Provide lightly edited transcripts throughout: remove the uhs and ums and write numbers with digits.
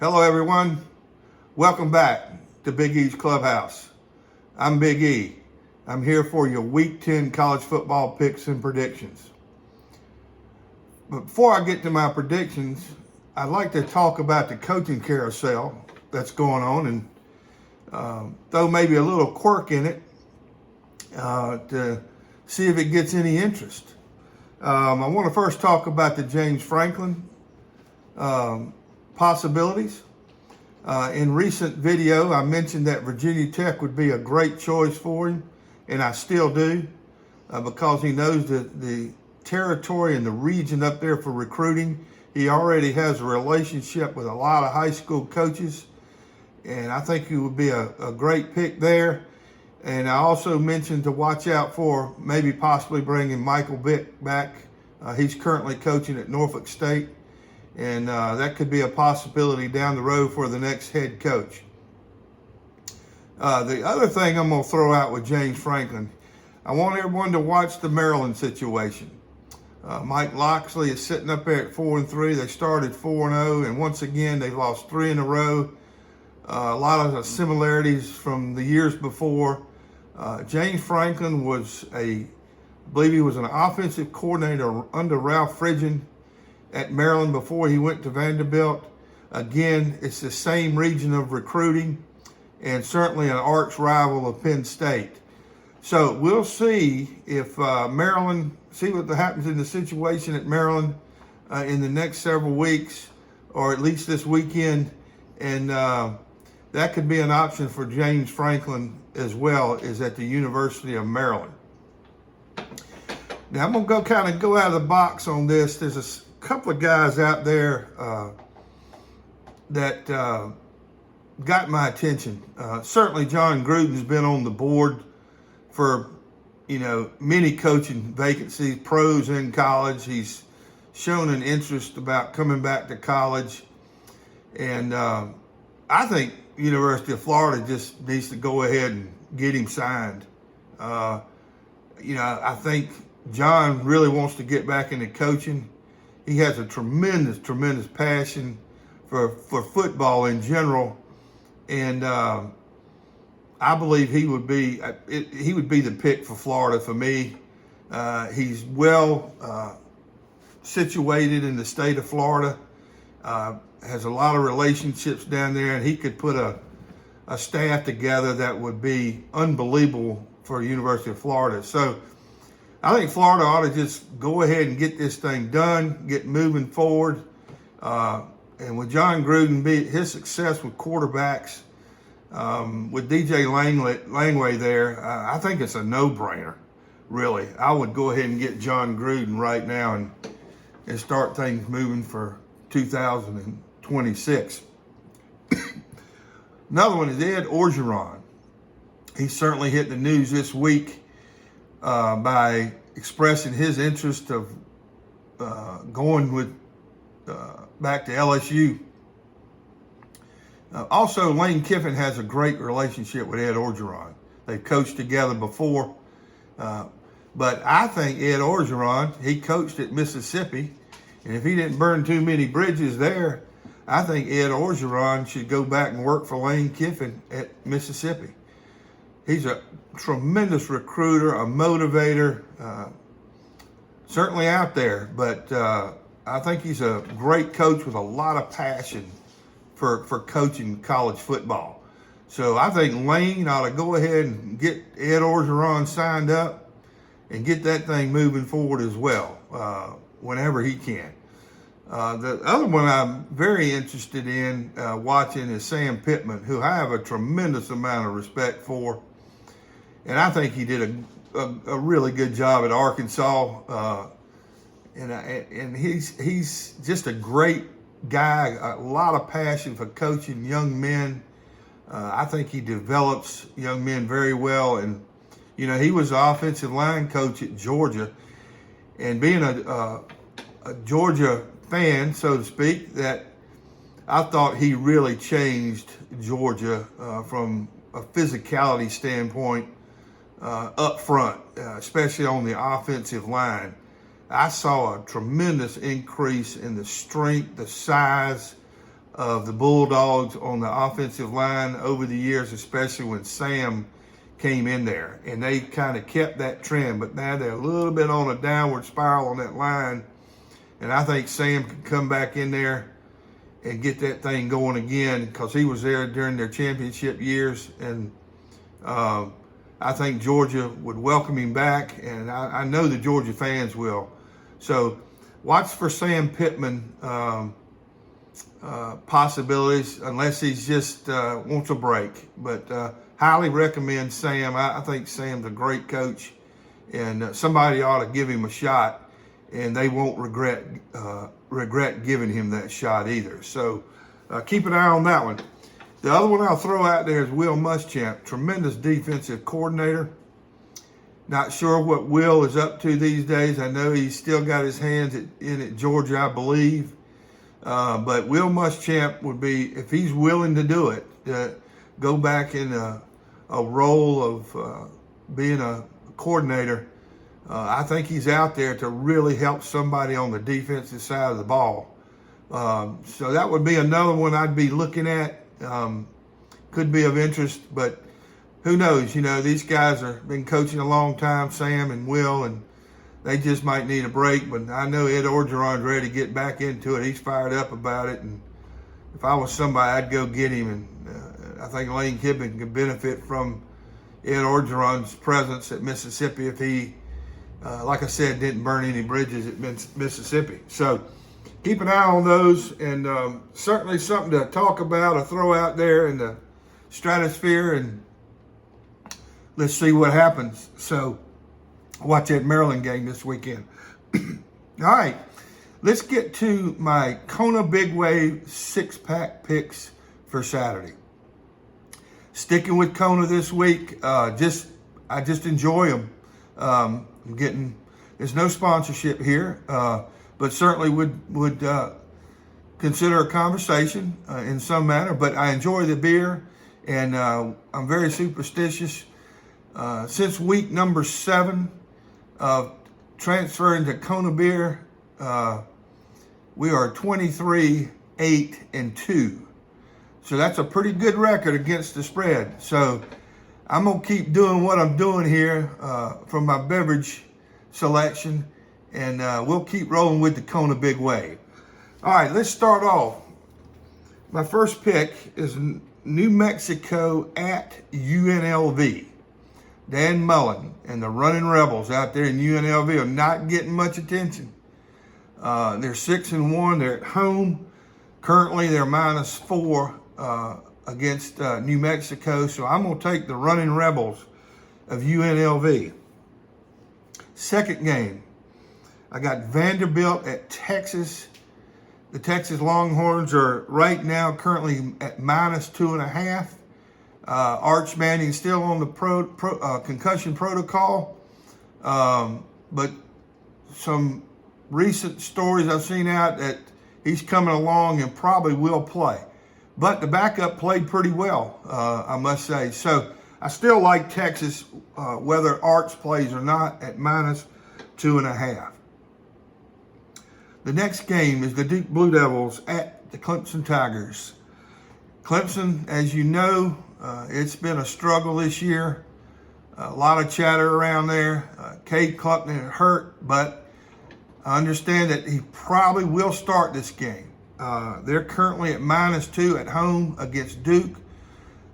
Hello, everyone. Welcome back to Big E's Clubhouse. I'm Big E. I'm here for your Week 10 college football picks and predictions. But before I get to my predictions, I'd like to talk about the coaching carousel that's going on and throw maybe a little quirk in it to see if it gets any interest. I want to first talk about the James Franklin possibilities. In recent video, I mentioned that Virginia Tech would be a great choice for him, and I still do, because he knows the territory and the region up there for recruiting. He already has a relationship with a lot of high school coaches, and I think he would be a great pick there. And I also mentioned to watch out for maybe possibly bringing Michael Vick back. He's currently coaching at Norfolk State, and that could be a possibility down the road for the next head coach. The other thing I'm going to throw out with James Franklin, I want everyone to watch the Maryland situation. Mike Loxley is sitting up there at 4-3. They started 4-0, and once again they've lost 3 in a row. A lot of the similarities from the years before. James Franklin I believe he was an offensive coordinator under Ralph Friedgen at Maryland before he went to Vanderbilt. Again, it's the same region of recruiting and certainly an arch rival of Penn State. So we'll see if Maryland, see what happens in the situation at Maryland in the next several weeks, or at least this weekend. And that could be an option for James Franklin as well, is at the University of Maryland. Now I'm going to go out of the box on this. There's a couple of guys out there that got my attention. Certainly John Gruden's been on the board for, many coaching vacancies, pros in college. He's shown an interest about coming back to college. And I think University of Florida just needs to go ahead and get him signed. I think John really wants to get back into coaching. He has a tremendous, tremendous passion for football in general. And I believe he would be the pick for Florida for me. He's well situated in the state of Florida, has a lot of relationships down there, and he could put a staff together that would be unbelievable for the University of Florida. So I think Florida ought to just go ahead and get this thing done, get moving forward. And with John Gruden, his success with quarterbacks, with DJ Langway there, I think it's a no-brainer, really. I would go ahead and get John Gruden right now and start things moving for 2026. Another one is Ed Orgeron. He certainly hit the news this week by expressing his interest of going back to LSU. Also, Lane Kiffin has a great relationship with Ed Orgeron. They've coached together before. But I think Ed Orgeron, he coached at Mississippi, and if he didn't burn too many bridges there, I think Ed Orgeron should go back and work for Lane Kiffin at Mississippi. He's a tremendous recruiter, a motivator, certainly out there, but I think he's a great coach with a lot of passion for coaching college football. So I think Lane ought to go ahead and get Ed Orgeron signed up and get that thing moving forward as well, whenever he can. The other one I'm very interested in watching is Sam Pittman, who I have a tremendous amount of respect for. And I think he did a really good job at Arkansas. And he's just a great guy, a lot of passion for coaching young men. I think he develops young men very well. And, he was the offensive line coach at Georgia. And being a Georgia fan, so to speak, that I thought he really changed Georgia from a physicality standpoint up front, especially on the offensive line. I saw a tremendous increase in the strength, the size, of the Bulldogs on the offensive line over the years, especially when Sam came in there. And they kind of kept that trend, but now they're a little bit on a downward spiral on that line. And I think Sam can come back in there and get that thing going again, because he was there during their championship years. And I think Georgia would welcome him back, and I know the Georgia fans will. So watch for Sam Pittman possibilities, unless he's just wants a break. But highly recommend Sam. I think Sam's a great coach, and somebody ought to give him a shot, and they won't regret giving him that shot either. So keep an eye on that one. The other one I'll throw out there is Will Muschamp, tremendous defensive coordinator. Not sure what Will is up to these days. I know he's still got his hands in at Georgia, I believe. But Will Muschamp would be, if he's willing to do it, go back in a role of being a coordinator. I think he's out there to really help somebody on the defensive side of the ball. So that would be another one I'd be looking at. Could be of interest, but who knows? You know, these guys have been coaching a long time, Sam and Will, and they just might need a break. But I know Ed Orgeron's ready to get back into it. He's fired up about it, and if I was somebody, I'd go get him. And I think Lane Kiffin could benefit from Ed Orgeron's presence at Mississippi if he, like I said, didn't burn any bridges at Mississippi. So keep an eye on those, and certainly something to talk about or throw out there in the stratosphere, and let's see what happens. So watch that Maryland game this weekend. All right, let's get to my Kona Big Wave six-pack picks for Saturday. Sticking with Kona this week, I just enjoy them. There's no sponsorship here, but certainly would consider a conversation in some manner. But I enjoy the beer, and I'm very superstitious. Since week number 7 of transferring to Kona beer, we are 23, 8, and 2. So that's a pretty good record against the spread. So I'm going to keep doing what I'm doing here from my beverage selection, and we'll keep rolling with the Kona Big Wave. All right, let's start off. My first pick is New Mexico at UNLV. Dan Mullen and the Running Rebels out there in UNLV are not getting much attention. They're 6-1. They're at home. Currently, they're -4 against New Mexico. So I'm going to take the Running Rebels of UNLV. Second game, I got Vanderbilt at Texas. The Texas Longhorns are right now currently at -2.5. Arch Manning still on the concussion protocol, but some recent stories I've seen out that he's coming along and probably will play. But the backup played pretty well, I must say. So I still like Texas, whether Arch plays or not, at -2.5. The next game is the Duke Blue Devils at the Clemson Tigers. Clemson, as you know, it's been a struggle this year. A lot of chatter around there. Cade Klubnik hurt, but I understand that he probably will start this game. They're currently at -2 at home against Duke.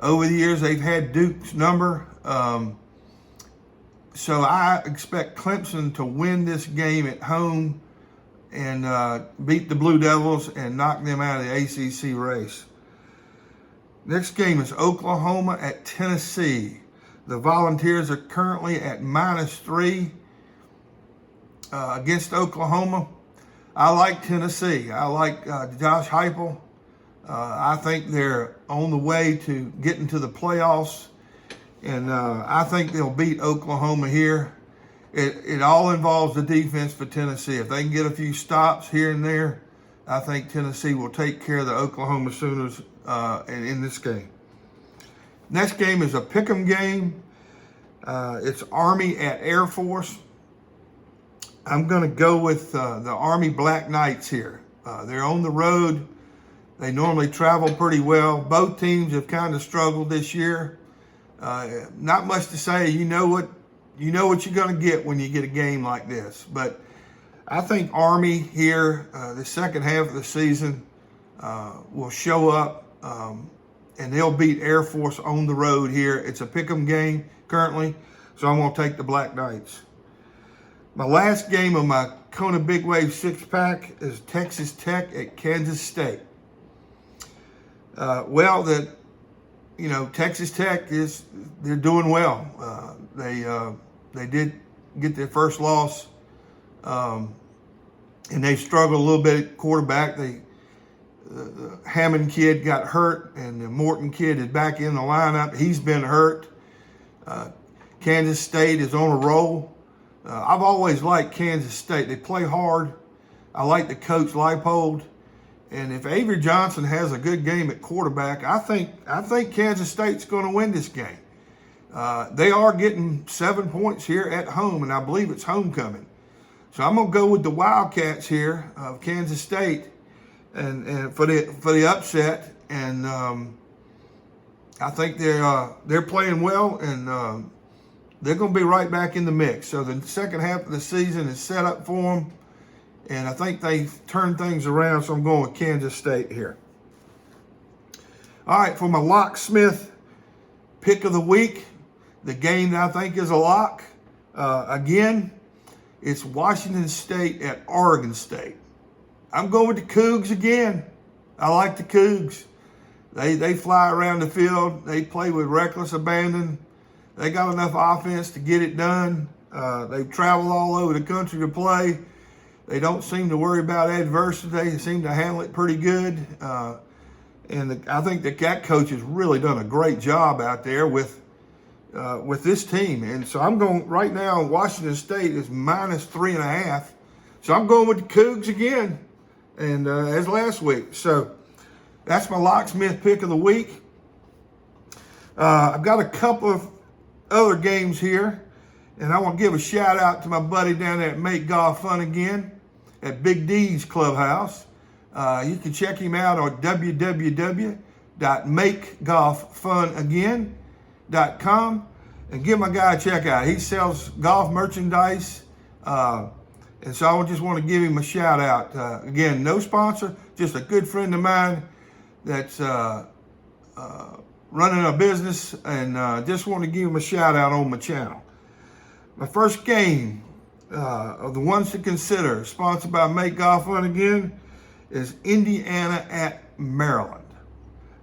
Over the years, they've had Duke's number. So I expect Clemson to win this game at home and beat the Blue Devils and knock them out of the ACC race. Next game is Oklahoma at Tennessee. The Volunteers are currently at -3 against Oklahoma. I like Tennessee. I like Josh Heupel. I think they're on the way to getting to the playoffs, and I think they'll beat Oklahoma here. It all involves the defense for Tennessee. If they can get a few stops here and there, I think Tennessee will take care of the Oklahoma Sooners in this game. Next game is a pick'em game. It's Army at Air Force. I'm going to go with the Army Black Knights here. They're on the road They normally travel pretty well. Both teams have kind of struggled this year. Not much to say. You know what you're going to get when you get a game like this. But I think Army here, the second half of the season, will show up, and they'll beat Air Force on the road here. It's a pick'em game currently, so I'm going to take the Black Knights. My last game of my Kona Big Wave 6-pack is Texas Tech at Kansas State. Texas Tech they're doing well. They did get their first loss, and they struggled a little bit at quarterback. The Hammond kid got hurt, and the Morton kid is back in the lineup. He's been hurt. Kansas State is on a roll. I've always liked Kansas State. They play hard. I like the coach Leipold. And if Avery Johnson has a good game at quarterback, I think Kansas State's going to win this game. They are getting 7 points here at home, and I believe it's homecoming. So I'm going to go with the Wildcats here of Kansas State, and for the upset. And I think they're playing well, and they're going to be right back in the mix. So the second half of the season is set up for them. And I think they've turned things around, so I'm going with Kansas State here. All right, for my locksmith pick of the week, the game that I think is a lock, again, it's Washington State at Oregon State. I'm going with the Cougs again. I like the Cougs. They fly around the field. They play with reckless abandon. They got enough offense to get it done. They've traveled all over the country to play. They don't seem to worry about adversity. They seem to handle it pretty good. I think the Cat coach has really done a great job out there with this team. And so I'm going right now, Washington State is -3.5. So I'm going with the Cougs again, and as last week. So that's my locksmith pick of the week. I've got a couple of other games here, and I want to give a shout out to my buddy down there at Make Golf Fun Again at Big D's Clubhouse. You can check him out on www.makegolffunagain.com and give my guy a check out. He sells golf merchandise, and so I just want to give him a shout out. Again, no sponsor, just a good friend of mine that's running a business, and just want to give him a shout out on my channel. My first game of the ones to consider, sponsored by Make Golf Fun Again, is Indiana at Maryland.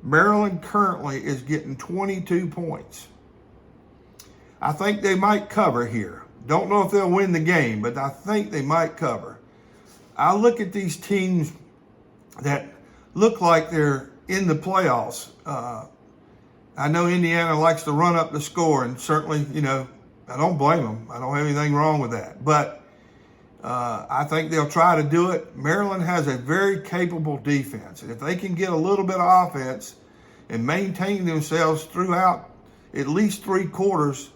Maryland currently is getting 22 points. I think they might cover here. Don't know if they'll win the game, but I think they might cover. I look at these teams that look like they're in the playoffs. I know Indiana likes to run up the score, and certainly, I don't blame them. I don't have anything wrong with that. But I think they'll try to do it. Maryland has a very capable defense. And if they can get a little bit of offense and maintain themselves throughout at least 3 quarters,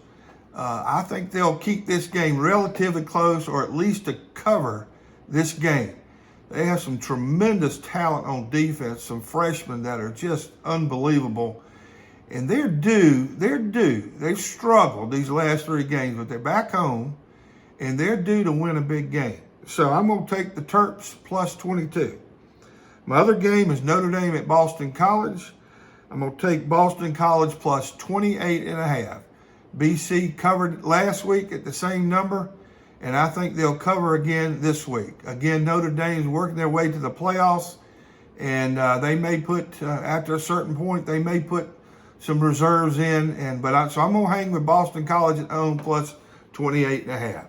I think they'll keep this game relatively close, or at least to cover this game. They have some tremendous talent on defense, some freshmen that are just unbelievable. And they're due. They've struggled these last 3 games, but they're back home, and they're due to win a big game. So I'm going to take the Terps plus 22. My other game is Notre Dame at Boston College. I'm going to take Boston College plus 28.5. BC covered last week at the same number, and I think they'll cover again this week. Again, Notre Dame's working their way to the playoffs, and they may put, after a certain point, they may put some reserves in, so I'm going to hang with Boston College at home plus 28.5.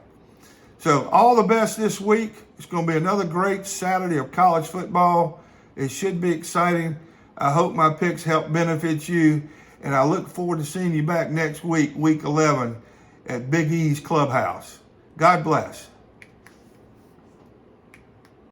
So all the best this week. It's going to be another great Saturday of college football. It should be exciting. I hope my picks help benefit you, and I look forward to seeing you back next week, week 11, at Big E's Clubhouse. God bless.